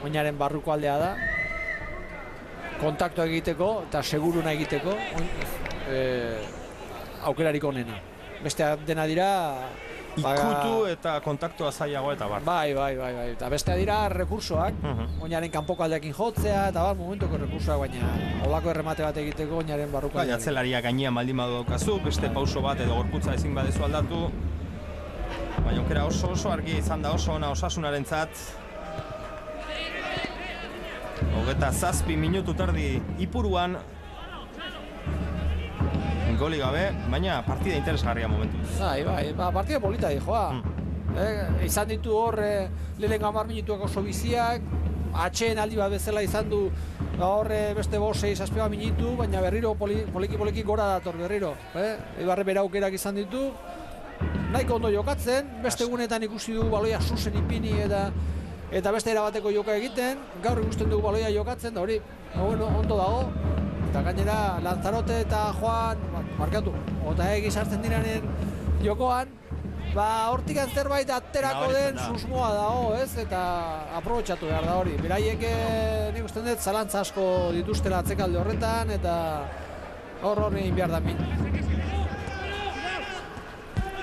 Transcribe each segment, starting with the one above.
oinaren barruko aldea da. Kontaktua egiteko eta seguruna egiteko aukerarik onena. Bestea dena dira ikutu eta kontaktua zailago eta bar. Bai. Eta bestea dira rekursoak, oinaren kanpoko aldeekin jotzea eta momentuko rekursoak, baina olako erremate bat egiteko oinaren barruko aldeekin. Atzelaria gainean baldin badu daukazu, beste pauso bat edo gorputza ezin badezu aldatu. Baina aukera oso argi izan da, oso ona Osasunarentzat. 27 minutu terdi Ipuruan. Goli gabe, baina partida interesgarria momentu. Bai, partida polita dijoa. Izan ditu hor, lehenengo 10 minutuak oso biziak, atxeen aldi bat bezala izan du hor beste 5-6 minutu, baina berriro poliki gora dator berriro. Eibarre bera aukerak izan ditu, nahiko ondo jokatzen, beste egunetan ikusi du baloia zuzen ipini eta beste erabateko joka egiten, gaur ikusten dugu baloia jokatzen, da hori, ondo dago. Eta gainera Lanzarote eta Juan markatu, Otaegi sartzen diranen jokoan, hortikan zerbait aterako den susmoa dago, ez? Eta aprobetxatu behar da hori. Beraiek nik usten dut zalantza asko dituztela atzekalde horretan, eta hor egin behar da min.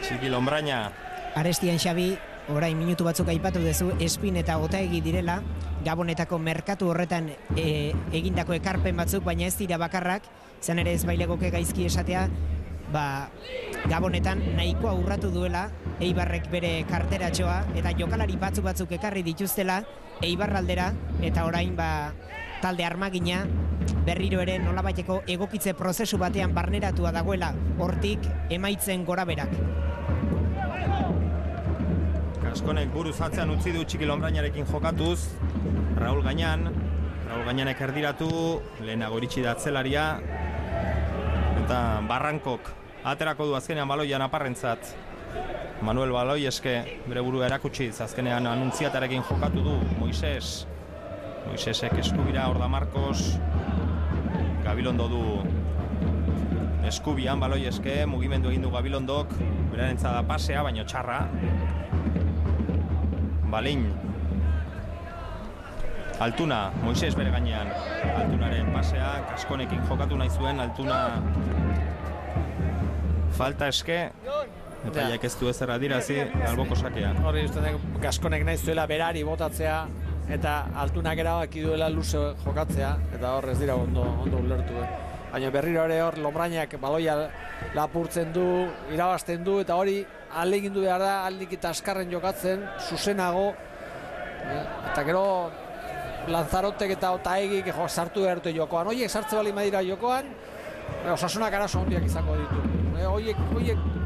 Txiki Lonbraina. Arestian Xabi, orain minutu batzuk aipatu duzu, Espin eta Otaegi direla, Gabonetako merkatu horretan egindako ekarpen batzuk, baina ez dira bakarrak, izan ere ez bailegoke gaizki esatea, Gabonetan nahikoa urratu duela Eibarrek bere karteratxoa, eta jokalari batzuk ekarri dituztela Eibarraldera, eta orain talde armagina berriro ere nolabaiteko egokitze prozesu batean barneratua dagoela, hortik emaitzen goraberak. Kaskonek buruz atzean utzi du Txiki Lonbrainarekin jokatuz, Raul Gainanek erdiratu, lehenago iritsi da atzelaria, eta Barrankok aterako du azkenean baloian aparrentzat. Manuel Baloieske bere burua erakutsiz, azkenean anuntziatarekin jokatu du Moisesek eskubira, hor da Marcos, Gabilondo du eskubian Baloieske, mugimendu egin du Gabilondok, berarentza da pasea, baino txarra. Balein Altuna, Moises bere gainean, Altunaren pasea, Kaskonekin jokatu nahi zuen, Altuna falta eske, eta ez du ezer adirazi, alboko sakea. Horri ustean Kaskonek nahi zuela berari botatzea, eta Altunak erabaki duela luze jokatzea, eta hor ez dira ondo ulertu. Baina berriro ere hor Lonbrainak baloia lapurtzen du, irabazten du, eta hori ahalegindu behar da, aldik eta askarren jokatzen, zuzenago, eta gero Lanzarotek eta Otaegik sartu behar dute jokoan. Horiek sartze bali madira jokoan, Osasunak arazo hondiak izango ditu. Horiek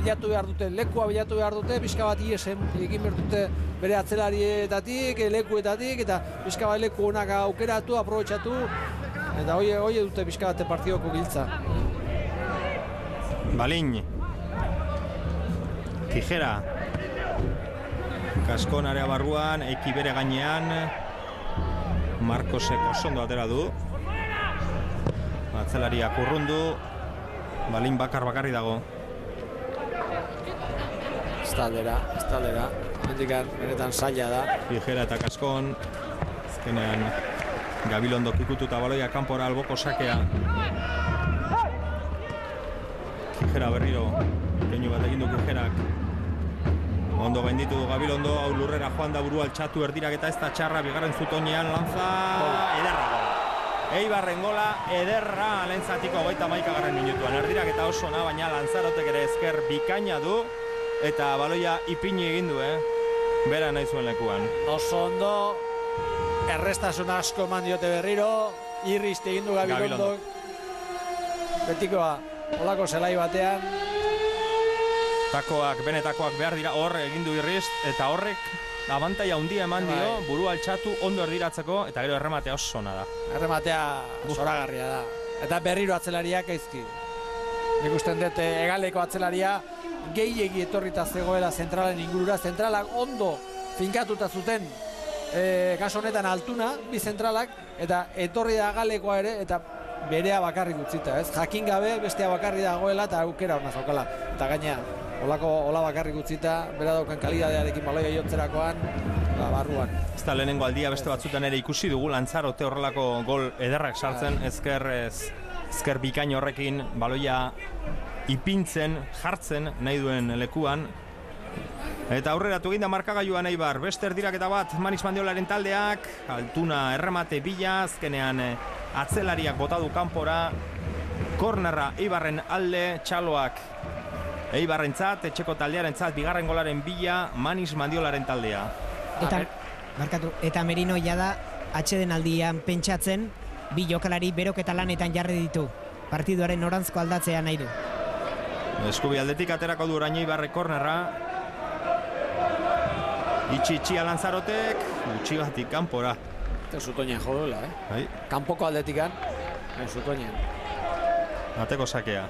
bilatu behar dute, lekua bilatu behar dute, pixka bat iesen egin behar dute bere atzelarietatik, lekuetatik, eta pixka bat leku honak aukeratu, aprobetxatu, eta horiek dute pixka bat partidoko giltza. Balin Tijera Kaskon area barruan, Eiki bere gainean, Marcosek osondo atera du, atzelariak urrundu, Balin bakarri dago. Ez taldera, mendikan benetan zaila da. Tijera eta Kaskon, azkenean Gabilondok ikututa baloia kanpora alboko sakea. Tijera berriro, keinu bat egin du Tijerak. Ondo gainditu du Gabilondo, hau lurrera joan da burua altxatu erdirak eta ez da txarra, bigarren zutonean lanza, ederra gola. Eibarren gola, ederra lehentzatiko 31. minutuan. Erdirak eta oso ona, baina Lanzarotek ere ezker bikaina du, eta baloia ipini egin du, bera nahi zuen lekuan. Oso ondo, errestasun asko eman diote berriro, irristi egin du Gabilondok. Betikoa, olako zelai batean. Benetakoak behar dira, hor egin du irrist, eta horrek abantaia handia eman dio, buru altxatu, ondo erdiratzeko, eta gero errematea oso ona da. Errematea zoragarria da. Eta berriro atzelariak aizki. Nik usten dut egaleko atzelaria gehiegi etorrita zegoela zentralen ingurura, zentralak ondo finkatuta zuten, kaso honetan Altuna, bi zentralak, eta etorri da galekoa ere, eta berea bakarrik utzita, ez? Jakin gabe bestea bakarrik dagoela eta aukera hona zaukala. Eta gaina, hola bakarrik utzita, bera daukan kalidadearekin baloia jotzerakoan, barruan. Ez da lehenengo aldia beste batzutan ere ikusi dugu Lanzarote horrelako gol ederrak sartzen, ezker bikain horrekin baloia ipintzen, jartzen nahi duen lekuan. Eta aurreratu egin da markagailuan Eibar, beste erdiraketa bat Manis Mandiolaren taldeak, Altuna erremate bila, azkenean atzelariak bota du kanpora, kornerra Eibarren alde, Txaloak Eibarrentzat, etxeko taldearentzat, bigarren golaren bila, Manis Mandiolaren taldea. Eta Merino jada atxeden aldian pentsatzen, bi jokalari beroketa lanetan jarri ditu. Partiduaren norantzko aldatzea nahi du. Eskubi aldetik aterako du orain Eibarre kornerra. Itxia Lanzarotek, utxigatik kanpora. Zutoinen jo duela, Kanpoko aldetikan, Zutoinen. Ateko sakea.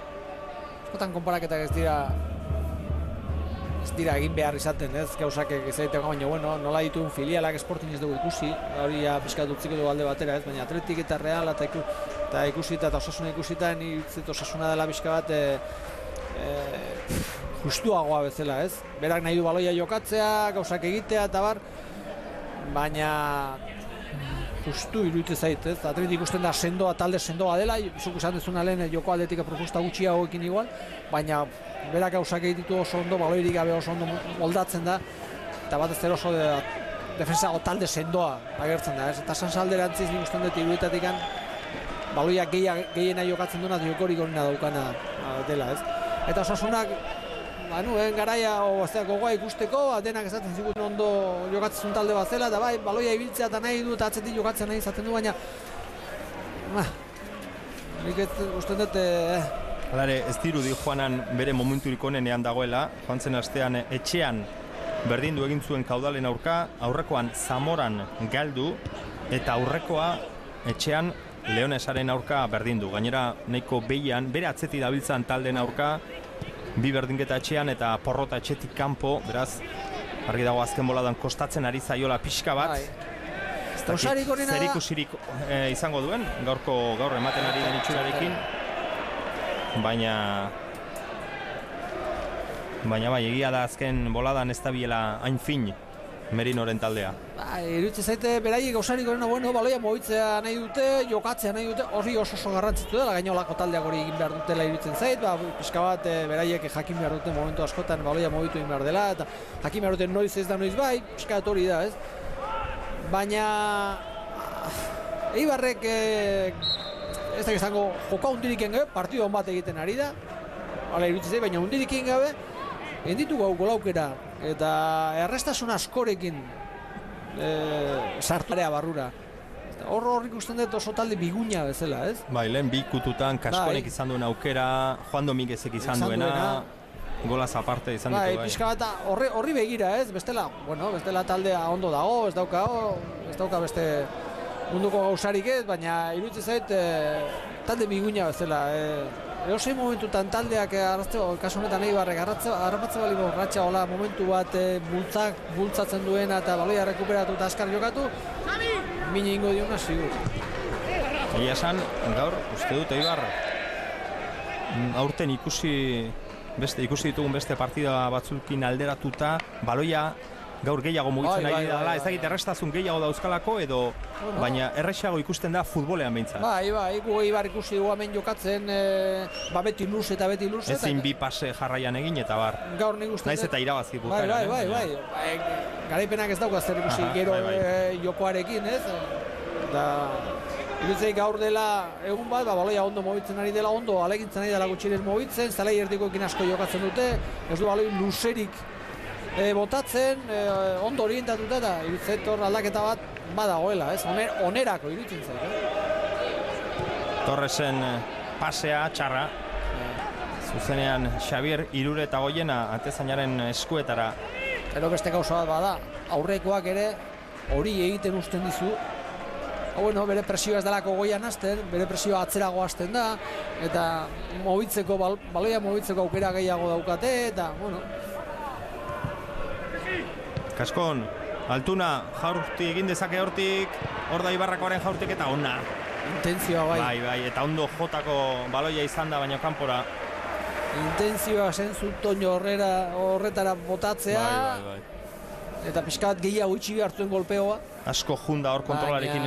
Eskotan konparaketak ez dira egin behar izaten, ez? Gauzak ezaiteko, baina, bueno, nola dituen filialak Sporting ez dugu ikusi, hori ja pixkat utziko dugu alde batera, ez? Baina Atletik eta Real eta ikusita eta Osasuna ikusita, niretzat Osasuna dela pixka bat justuagoa bezala, ez? Berak nahi du baloia jokatzea, gauzak egitea eta bar, baina justu iruditzen zait, ez? Atletik ikusten da sendoa, talde sendoa dela, zuk esan dezuna lehen joko aldetik proposta gutxiagoekin igual, baina berak gauzak egititu oso ondo, baloirik gabe oso ondo moldatzen da, eta bat ez oso defensago talde sendoa agertzen da, ez? Eta Sansalderantziz nik usten dut iruditatik baloia gehiena jokatzen duena, jokorik horina daukana dela, ez? Eta Osasunak garaia gogoa ikusteko, denak esaten zikuten ondo jokatzen talde bat zela, eta bai, baloia ibiltzea eta nahi du, eta atzetik jokatzen nahi izaten du, baina nik usten dut Halare, ez dirudi Joanan bere momenturik onenean dagoela, joan zen astean etxean berdindu egin zuen Kaudalen aurka, aurrekoan Zamoran galdu, eta aurrekoa etxean Leonesaren aurka berdindu. Gainera, nahiko behian, bere atzeti dabiltzan taldeen aurka, bi berdinketa etxean eta porrota etxetik kanpo, beraz, argi dago azken boladan kostatzen ari zaiola pixka bat. Zer ikusirik izango duen, gaur ematen ari den itxurarekin. Baina bai, egia da azken boladan ez da biela hain fin Merinoren taldea. Iruditzen zaite beraiek gauzarik horrena, bueno, baloia mobitzea nahi dute, jokatzea nahi dute, horri oso garrantzitu dela, gaino olako taldeak hori egin behar dutela iruditzen zait, pixka bat beraiek jakin behar duten momentu askotan baloia mobitu egin behar dela, eta jakin behar duten noiz ez da noiz bai, pixka bat hori da, ez? Baina Eibarrek ez da izango joka hundiriken gabe, partidu hon bat egiten ari da, iruditzen zait, baina hundiriken gabe, enditu gau golaukera, eta errestasun askorekin sartuarea barrura. Hor ikusten dut oso talde biguina bezala, ez? Bai, lehen bi kututan Kaskonek izan duen aukera, Juan Dominguezek izan duena, golaz aparte izan ditu. Bai, pixka bat horri begira, ez? Bestela taldea ondo dago, ez dauka beste munduko gauzarik ez, baina iruditzen zait talde biguina bezala. Eosein momentutan taldeak kasu honetan Eibarrek harrapatzen bali borratxa hola momentu bat bultzatzen duena eta baloia rekuperatu eta askar jokatu, mine ingo diona sigur. Egia esan, gaur uste dut Eibar aurten ikusi ditugun beste partida batzukin alderatuta, baloia gaur gehiago mugitzen ari dela, ez dakit errestazun gehiago dauzkalako edo, baina erresago ikusten da futbolean behintzat. Bai, Eibar ikusi dugu hemen jokatzen, beti luz eta beti luz. Ezin bi pase jarraian egin eta bar. Gaur nik uste. Naiz eta irabazi bukaeran. Bai. Garaipenak ez dauka zer ikusi gero jokoarekin, ez? Eta iruditzei gaur dela egun bat, baloia ondo mobitzen ari dela, ondo alegintzen ari dela gutxirez mobitzen, zelai erdikoekin asko jokatzen dute, ez du baloi luzerik botatzen, ondo orientatuta eta iruditzen hor aldaketa bat badagoela, ez? Onerako iruditzen zen. Torresen pasea txarra. Zuzenean Xabier Irure eta Goiena atezainaren eskuetara. Ero beste gauza bat bada, aurrekoak ere hori egiten uzten dizu. Bere presioa ez dalako goian hasten, bere presioa atzerago hasten da, eta baloia mobitzeko aukera gehiago daukate, eta, Kaskon, Altuna, jaurti egin dezake hortik, hor da Ibarrakoaren jaurtik eta ona. Intentzioa bai. Bai, eta ondo jotako baloia izan da, baina kanpora. Intentzioa zen Zutoño horretara botatzea. Bai. eta pixka bat gehiago itxi behar zuen golpeoa. Asko junda hor kontrolarekin